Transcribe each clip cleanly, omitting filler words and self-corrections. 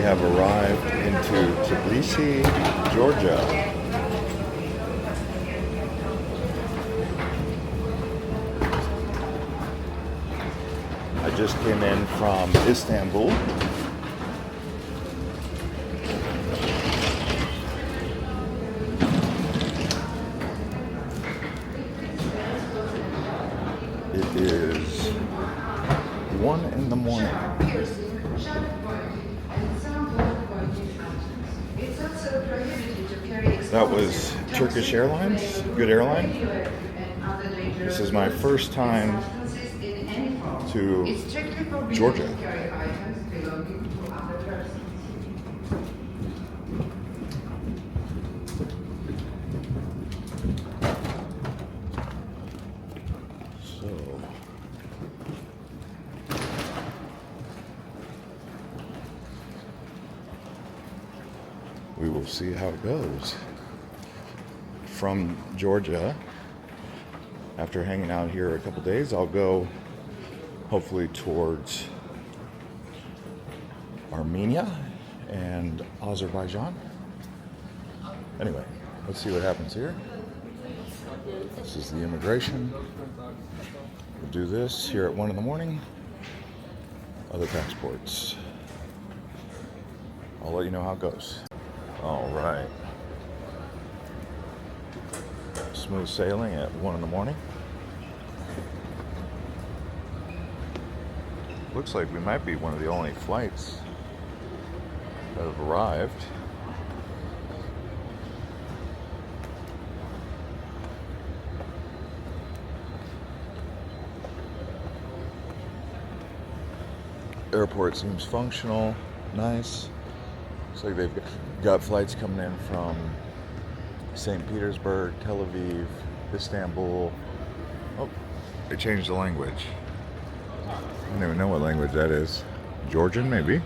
have arrived into Tbilisi, Georgia. I just came in from Istanbul. It is 1 in the morning. That was Turkish Airlines, good airline. This is my first time to Georgia. We will see how it goes. From Georgia, after hanging out here a couple days, I'll go hopefully towards Armenia and Azerbaijan. Anyway, let's see what happens here. This is the immigration. We'll do this here at 1 in the morning. Other passports. I'll let you know how it goes. All right. Smooth sailing at 1 in the morning. Looks like we might be one of the only flights that have arrived. Airport seems functional, nice. Looks like they've got flights coming in from St. Petersburg, Tel Aviv, Istanbul. Oh, they changed the language. I don't even know what language that is. Georgian, maybe?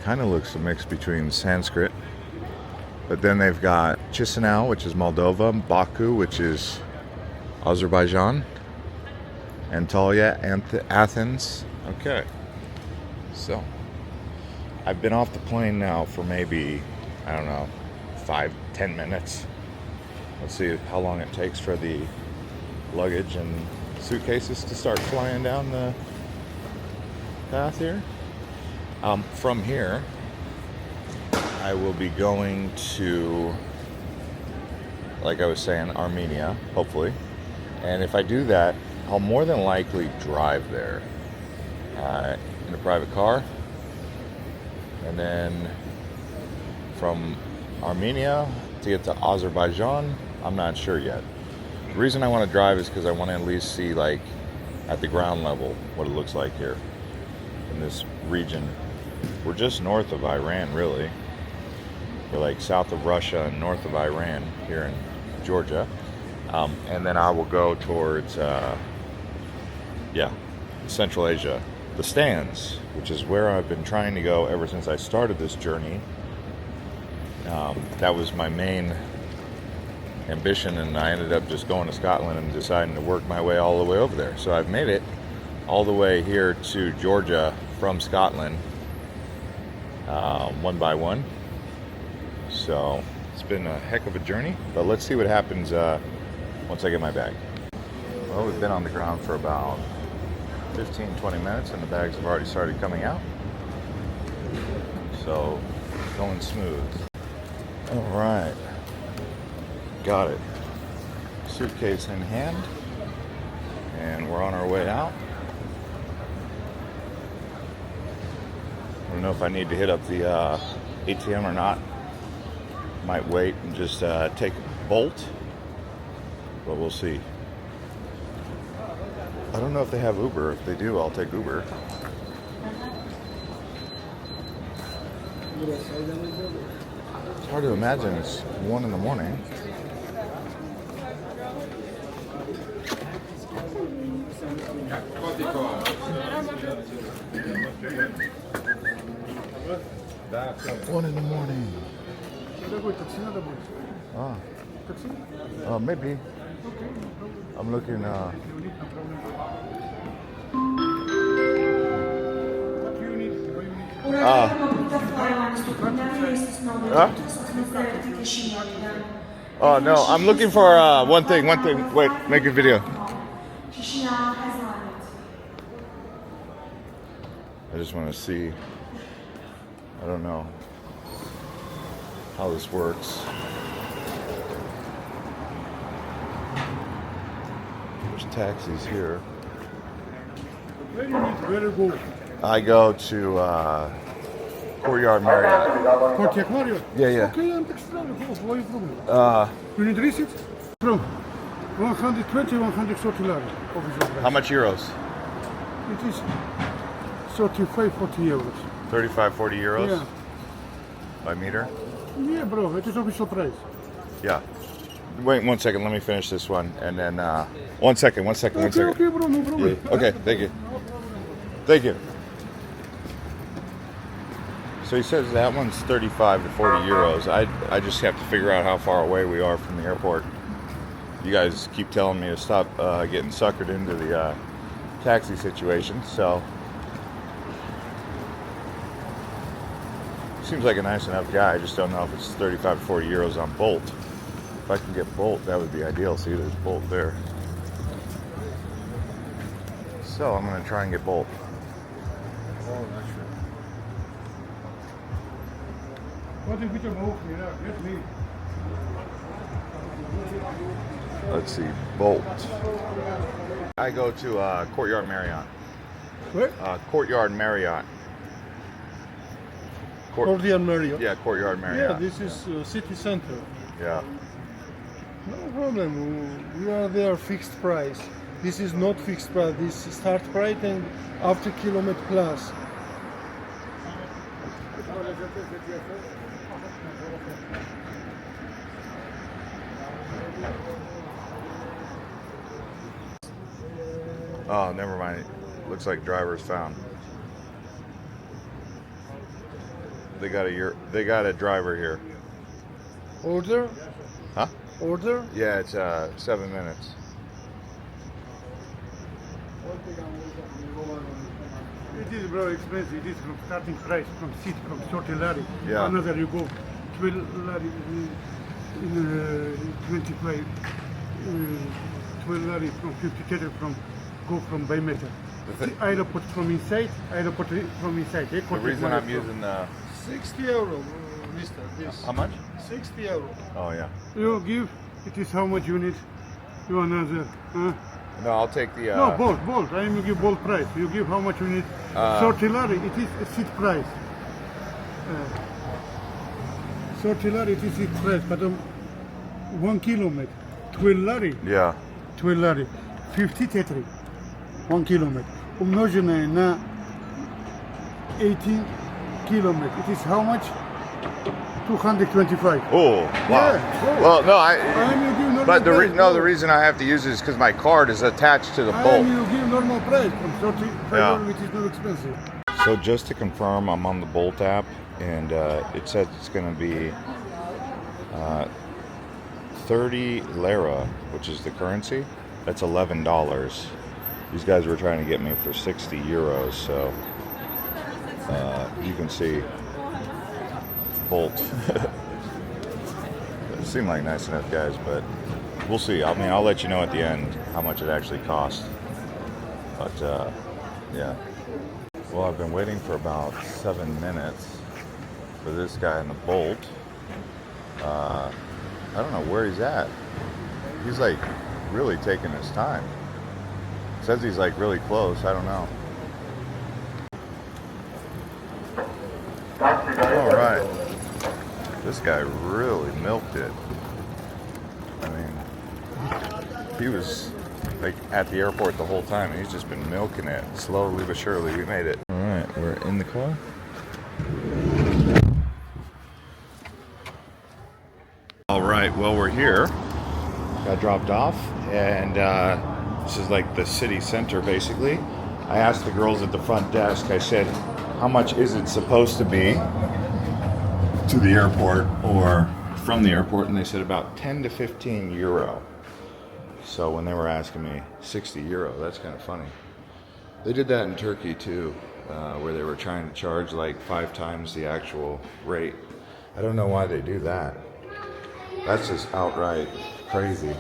Kind of looks a mix between Sanskrit. But then they've got Chisinau, which is Moldova, Baku, which is Azerbaijan, Antalya, Athens. Okay. So, I've been off the plane now for maybe, I don't know, 5-10 minutes. Let's see how long it takes for the luggage and suitcases to start flying down the path here. From here, I will be going to, like I was saying, Armenia, hopefully. And if I do that, I'll more than likely drive there in a private car. And then from Armenia to get to Azerbaijan, I'm not sure yet. The reason I want to drive is because I want to at least see, like, at the ground level what it looks like here in this region. We're just north of Iran, really. We're like south of Russia and north of Iran here in Georgia. And then I will go towards, Central Asia. The stands, which is where I've been trying to go ever since I started this journey. That was my main ambition, and I ended up just going to Scotland and deciding to work my way all the way over there. So I've made it all the way here to Georgia from Scotland, one by one. So it's been a heck of a journey, but let's see what happens once I get my bag. Well, we've been on the ground for about 15-20 minutes and the bags have already started coming out, so going smooth. All right, got it. Suitcase in hand, and we're on our way out. I don't know if I need to hit up the ATM or not. Might wait and just take a Bolt, but we'll see. I don't know if they have Uber. If they do, I'll take Uber. It's hard to imagine it's 1 in the morning. One in the morning. Maybe. I'm looking. Huh? Oh no, I'm looking for one thing. Wait, make a video. I just want to see. I don't know how this works. There's taxis here. Where do you go? I go to Courtyard Marriott. Courtyard Marriott? Yeah. Okay, I'm explaining. Where are you from? You need receipt? From 120, 130 lira. How much euros? It is 35, 40 euros. 35, 40 euros? Yeah. By meter? Yeah, bro, it is official price. Yeah. Wait 1 second, let me finish this one. And then, 1 second. Okay, bro, no problem. Yeah. Okay, thank you. Thank you. So he says that one's 35 to 40 euros. I just have to figure out how far away we are from the airport. You guys keep telling me to stop getting suckered into the taxi situation, so seems like a nice enough guy. I just don't know if it's 35 to 40 euros on Bolt. If I can get Bolt, that would be ideal. See, there's Bolt there. So I'm going to try and get Bolt. Let's see, Bolt. I go to Courtyard Marriott. Where? Courtyard Marriott. Courtyard Marriott? Yeah, Courtyard Marriott. Yeah, this is city center. Yeah. No problem. We are there fixed price. This is not fixed price. This is start price and after kilometer plus. Oh, never mind. Looks like driver's found. They got a driver here. Order? Huh? Order? Yeah, it's 7 minutes. It is very expensive. It is from starting price from seat from 30 lari. Yeah. Another you go 12 lari in 25. 12 lari from 50 from go from by meter. Airport from inside. Airport from inside. The reason I'm using the 60 euro, mister. This. how much? 60 euro. Oh yeah. You give. It is how much you need. You another. Huh? No, I'll take the. No, bolt. I am give bolt price. You give how much you need. 30 lari. It is a seat price. 30 lari. It is seat price. But 1 kilometer. 12 lari. Yeah. 12 lari. 50 tetri. 1 kilometer. Umnožene na 18 kilometer. It is how much? 225. Oh, wow. Yeah, well, no, but the reason I have to use it is because my card is attached to the bolt. You give normal price from 35 Yeah. which is not expensive. So just to confirm, I'm on the Bolt app, and it says it's going to be 30 lira, which is the currency. That's $11. These guys were trying to get me for 60 euros, so you can see Bolt. Seem like nice enough guys, but we'll see. I mean, I'll let you know at the end how much it actually costs. But yeah. Well, I've been waiting for about 7 minutes for this guy in the Bolt. I don't know where he's at. He's like really taking his time. Says he's like really close. I don't know. All right. This guy really milked it. I mean, he was like at the airport the whole time, and he's just been milking it. Slowly but surely, we made it. All right, we're in the car. All right, well, we're here. Got dropped off, and this is like the city center, basically. I asked the girls at the front desk, I said, how much is it supposed to be to the airport or from the airport? And they said about 10 to 15 euro. So when they were asking me 60 euro, that's kind of funny. They did that in Turkey too. where they were trying to charge like 5 times the actual rate. I don't know why they do that. That's just outright crazy.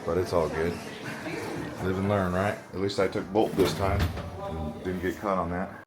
But it's all good. Live and learn, right? At least I took Bolt this time and didn't get caught on that.